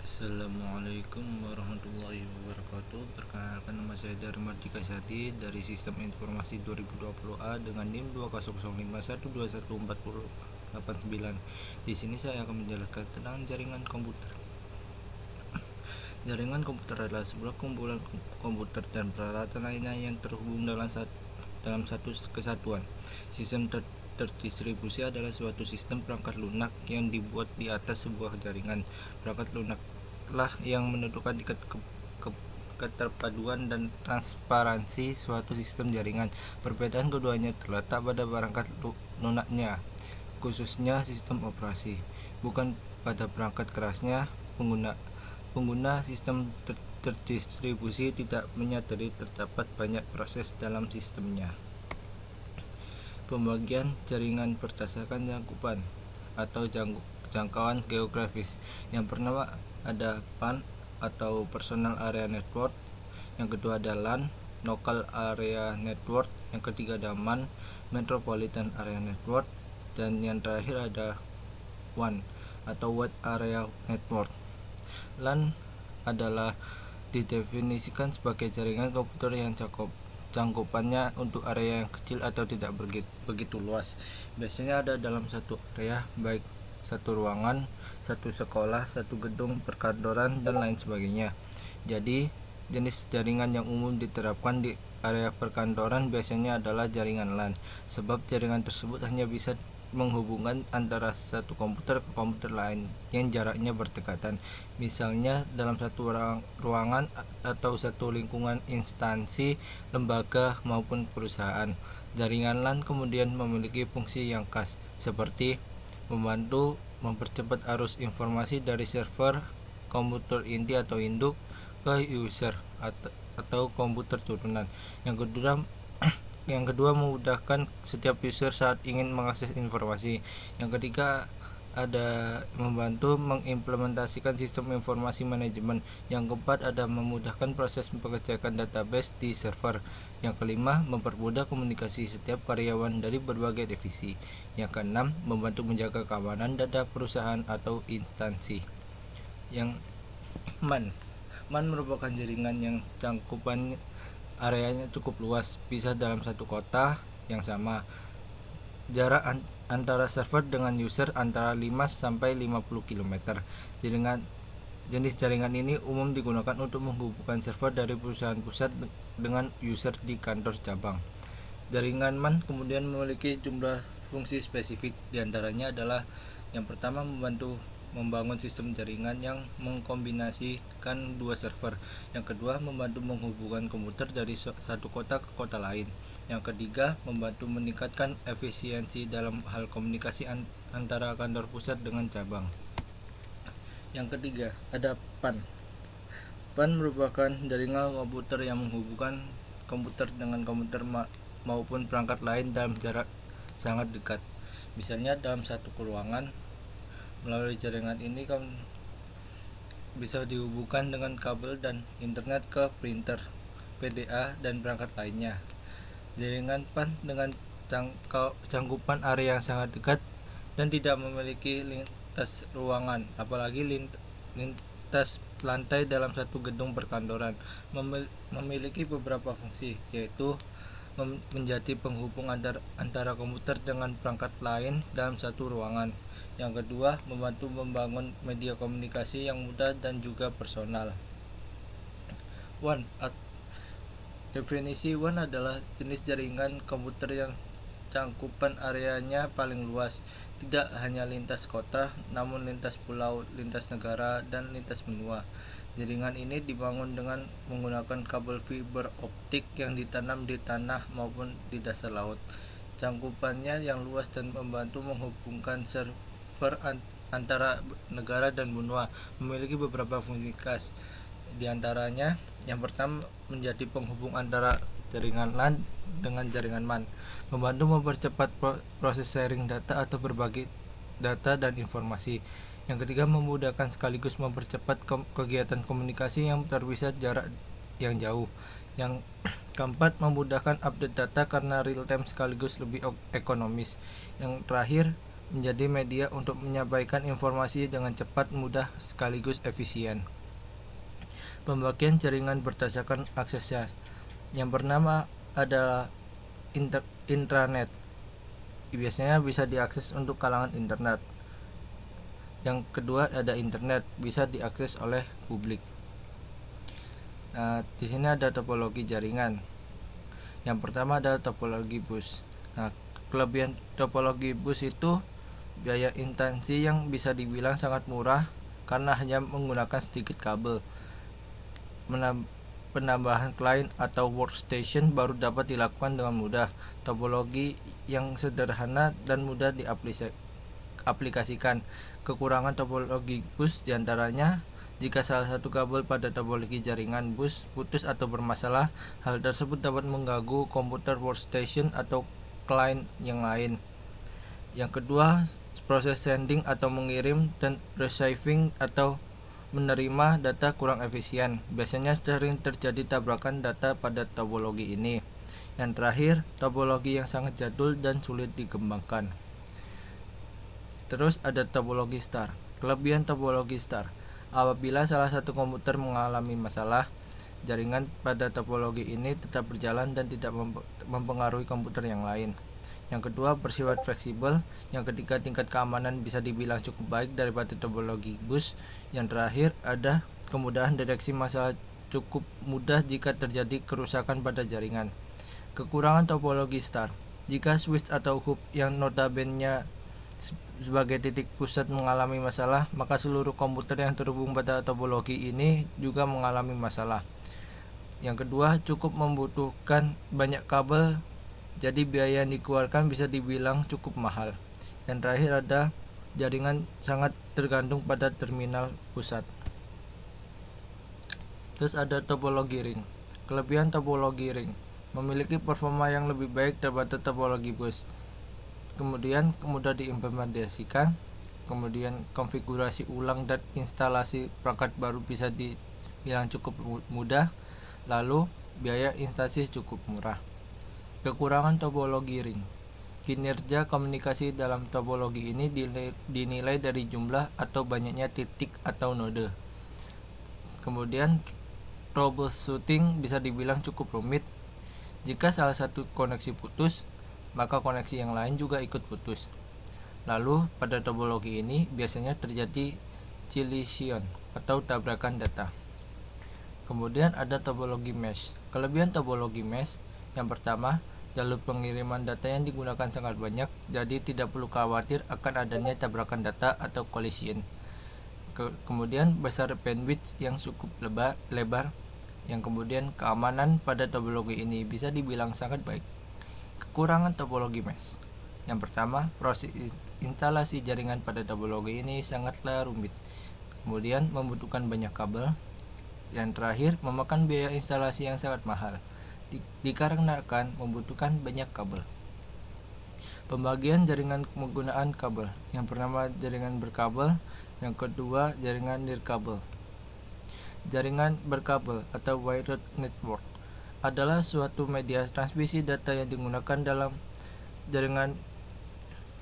Assalamualaikum warahmatullahi wabarakatuh. Perkenalkan, nama saya Dari Mardika Sadi dari Sistem Informasi 2020A dengan NIM 20051214089. Di sini saya akan menjelaskan tentang jaringan komputer. Jaringan komputer adalah sebuah kumpulan komputer dan peralatan lainnya yang terhubung dalam satu kesatuan. Sistem terdistribusi adalah suatu sistem perangkat lunak yang dibuat di atas sebuah jaringan. Perangkat lunak lah yang menentukan tingkat keterpaduan dan transparansi suatu sistem jaringan. Perbedaan keduanya terletak pada perangkat lunaknya, khususnya sistem operasi, bukan pada perangkat kerasnya. Pengguna sistem terdistribusi tidak menyadari terdapat banyak proses dalam sistemnya. Pembagian jaringan berdasarkan cakupan atau jangkauan geografis. Yang pertama ada PAN atau Personal Area Network, yang kedua ada LAN, Local Area Network, yang ketiga ada MAN, Metropolitan Area Network, dan yang terakhir ada WAN atau Wide Area Network. LAN adalah didefinisikan sebagai jaringan komputer yang cangkupannya untuk area yang kecil atau tidak begitu luas. Biasanya ada dalam satu area, baik satu ruangan, satu sekolah, satu gedung perkantoran, dan lain sebagainya. Jadi, jenis jaringan yang umum diterapkan di area perkantoran biasanya adalah jaringan LAN, sebab jaringan tersebut hanya bisa menghubungkan antara satu komputer ke komputer lain yang jaraknya berdekatan, misalnya dalam satu ruangan atau satu lingkungan instansi, lembaga, maupun perusahaan. Jaringan LAN kemudian memiliki fungsi yang khas, seperti membantu mempercepat arus informasi dari server komputer inti atau induk ke user atau komputer turunan. Yang kedua memudahkan setiap user saat ingin mengakses informasi. Yang ketiga ada membantu mengimplementasikan sistem informasi manajemen. Yang keempat ada memudahkan proses pengecekan database di server. Yang kelima mempermudah komunikasi setiap karyawan dari berbagai divisi. Yang keenam membantu menjaga keamanan data perusahaan atau instansi. Yang MAN merupakan jaringan yang cangkupan areanya cukup luas, bisa dalam satu kota yang sama. Jarak antara server dengan user antara 5 sampai 50 km. Jenis jaringan ini umum digunakan untuk menghubungkan server dari perusahaan pusat dengan user di kantor cabang. Jaringan MAN kemudian memiliki jumlah fungsi spesifik, diantaranya adalah yang pertama membantu membangun sistem jaringan yang mengkombinasikan dua server. Yang kedua membantu menghubungkan komputer dari satu kota ke kota lain. Yang ketiga membantu meningkatkan efisiensi dalam hal komunikasi antara kantor pusat dengan cabang. Yang ketiga ada PAN. PAN merupakan jaringan komputer yang menghubungkan komputer dengan komputer maupun perangkat lain dalam jarak sangat dekat. Misalnya dalam satu ruangan. Melalui jaringan ini bisa dihubungkan dengan kabel dan internet ke printer, PDA, dan perangkat lainnya. Jaringan PAN dengan cangkupan area yang sangat dekat dan tidak memiliki lintas ruangan, apalagi lintas lantai dalam satu gedung perkantoran, memiliki beberapa fungsi, yaitu menjadi penghubung antara komputer dengan perangkat lain dalam satu ruangan. Yang kedua, membantu membangun media komunikasi yang mudah dan juga personal. WAN. Definisi WAN adalah jenis jaringan komputer yang cangkupan areanya paling luas, tidak hanya lintas kota, namun lintas pulau, lintas negara, dan lintas benua. Jaringan ini dibangun dengan menggunakan kabel fiber optik yang ditanam di tanah maupun di dasar laut. Cangkupannya yang luas dan membantu menghubungkan server antara negara dan benua, memiliki beberapa fungsi khas. Di antaranya, yang pertama menjadi penghubung antara jaringan LAN dengan jaringan MAN, membantu mempercepat proses sharing data atau berbagi data dan informasi. Yang ketiga, memudahkan sekaligus mempercepat kegiatan komunikasi yang terpisah jarak yang jauh. Yang keempat, memudahkan update data karena real time sekaligus lebih ekonomis. Yang terakhir, menjadi media untuk menyampaikan informasi dengan cepat, mudah, sekaligus efisien. Pembagian jaringan berdasarkan aksesnya. Yang pertama adalah intranet. Biasanya bisa diakses untuk kalangan internet. Yang kedua ada internet, bisa diakses oleh publik. Nah, di sini ada topologi jaringan. Yang pertama adalah topologi bus. Nah, kelebihan topologi bus itu biaya instansi yang bisa dibilang sangat murah karena hanya menggunakan sedikit kabel. Penambahan client atau workstation baru dapat dilakukan dengan mudah. Topologi yang sederhana dan mudah diaplikasikan. Kekurangan topologi bus diantaranya jika salah satu kabel pada topologi jaringan bus putus atau bermasalah, hal tersebut dapat mengganggu komputer workstation atau client yang lain. Yang kedua, proses sending atau mengirim dan receiving atau menerima data kurang efisien. Biasanya sering terjadi tabrakan data pada topologi ini. Yang terakhir, topologi yang sangat jadul dan sulit dikembangkan. Terus ada topologi star. Kelebihan topologi star: apabila salah satu komputer mengalami masalah, jaringan pada topologi ini tetap berjalan dan tidak mempengaruhi komputer yang lain. Yang kedua, bersifat fleksibel. Yang ketiga, tingkat keamanan bisa dibilang cukup baik daripada topologi bus. Yang terakhir, ada kemudahan deteksi masalah, cukup mudah jika terjadi kerusakan pada jaringan. Kekurangan topologi star: jika switch atau hub yang notabene sebagai titik pusat mengalami masalah, maka seluruh komputer yang terhubung pada topologi ini juga mengalami masalah. Yang kedua, cukup membutuhkan banyak kabel, jadi biaya yang dikeluarkan bisa dibilang cukup mahal. Yang terakhir ada jaringan sangat tergantung pada terminal pusat. Terus ada topologi ring. Kelebihan topologi ring: memiliki performa yang lebih baik daripada topologi bus. Kemudian mudah diimplementasikan. Kemudian konfigurasi ulang dan instalasi perangkat baru bisa dibilang cukup mudah. Lalu biaya instalasi cukup murah. Kekurangan topologi ring: kinerja komunikasi dalam topologi ini dinilai dari jumlah atau banyaknya titik atau node. Kemudian troubleshooting bisa dibilang cukup rumit. Jika salah satu koneksi putus, maka koneksi yang lain juga ikut putus. Lalu pada topologi ini biasanya terjadi collision atau tabrakan data. Kemudian ada topologi mesh. Kelebihan topologi mesh: yang pertama, jalur pengiriman data yang digunakan sangat banyak, jadi tidak perlu khawatir akan adanya tabrakan data atau collision. Kemudian besar bandwidth yang cukup lebar. Yang kemudian keamanan pada topologi ini bisa dibilang sangat baik. Kekurangan topologi mesh: yang pertama, proses instalasi jaringan pada topologi ini sangatlah rumit. Kemudian membutuhkan banyak kabel. Yang terakhir, memakan biaya instalasi yang sangat mahal dikarenakan membutuhkan banyak kabel. Pembagian jaringan penggunaan kabel: yang pertama, jaringan berkabel. Yang kedua, jaringan nirkabel. Jaringan berkabel atau wired network adalah suatu media transmisi data yang digunakan dalam jaringan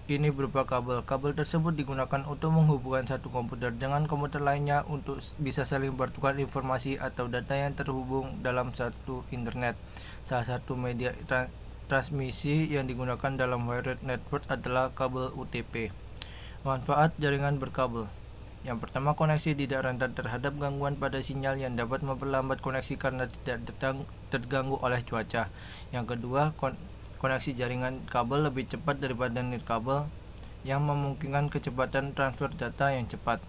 ini berupa kabel. Kabel tersebut digunakan untuk menghubungkan satu komputer dengan komputer lainnya untuk bisa saling bertukar informasi atau data yang terhubung dalam satu internet. Salah satu media transmisi yang digunakan dalam wired network adalah kabel UTP. Manfaat jaringan berkabel: yang pertama, koneksi tidak rentan terhadap gangguan pada sinyal yang dapat memperlambat koneksi karena tidak terganggu oleh cuaca. Yang kedua, koneksi jaringan kabel lebih cepat daripada nirkabel yang memungkinkan kecepatan transfer data yang cepat.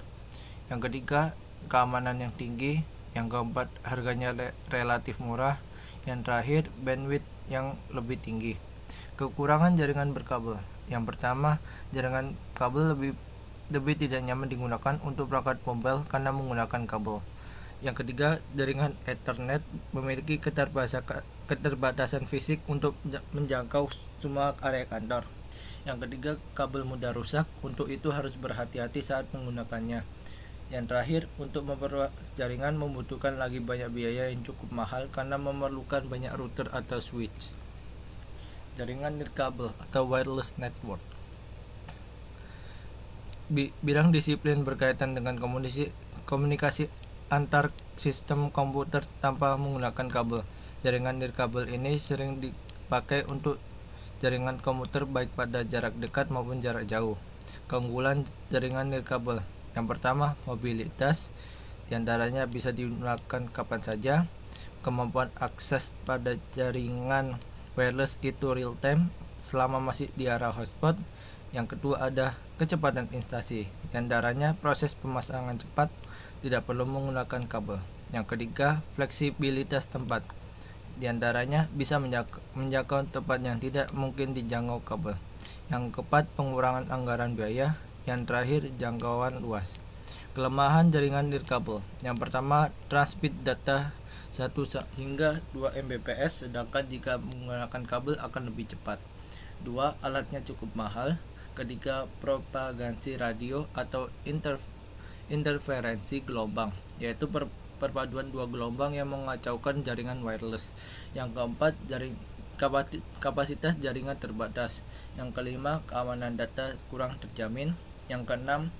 Yang ketiga, keamanan yang tinggi. Yang keempat, harganya relatif murah. Yang terakhir, bandwidth yang lebih tinggi. Kekurangan jaringan berkabel: yang pertama, jaringan kabel lebih tidak nyaman digunakan untuk perangkat mobile karena menggunakan kabel. Yang ketiga, jaringan Ethernet memiliki keterbatasan fisik untuk menjangkau semua area kantor. Yang ketiga, kabel mudah rusak, untuk itu harus berhati-hati saat menggunakannya. Yang terakhir, untuk memperluas jaringan membutuhkan lagi banyak biaya yang cukup mahal karena memerlukan banyak router atau switch. Jaringan nirkabel atau wireless network. Bidang disiplin berkaitan dengan komunikasi antar sistem komputer tanpa menggunakan kabel. Jaringan nirkabel ini sering dipakai untuk jaringan komputer baik pada jarak dekat maupun jarak jauh. Keunggulan jaringan nirkabel: yang pertama, mobilitas, diantaranya bisa digunakan kapan saja. Kemampuan akses pada jaringan wireless itu real time selama masih di area hotspot. Yang kedua ada kecepatan instalasi, diantaranya proses pemasangan cepat, tidak perlu menggunakan kabel. Yang ketiga, fleksibilitas tempat, diantaranya bisa menjangkau tempat yang tidak mungkin dijangkau kabel. Yang keempat, pengurangan anggaran biaya. Yang terakhir, jangkauan luas. Kelemahan jaringan nirkabel: yang pertama, transmit data 1 hingga 2 Mbps, sedangkan jika menggunakan kabel akan lebih cepat. 2. Alatnya cukup mahal. Ketiga, propagasi radio atau interferensi gelombang, yaitu perpaduan dua gelombang yang mengacaukan jaringan wireless. Yang keempat, kapasitas jaringan terbatas. Yang kelima, keamanan data kurang terjamin. Yang keenam,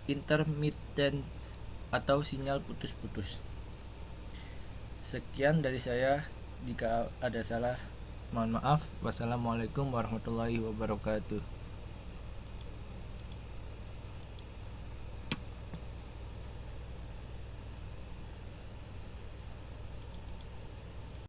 intermittence atau sinyal putus-putus. Sekian dari saya, jika ada salah mohon maaf. Wassalamualaikum warahmatullahi wabarakatuh.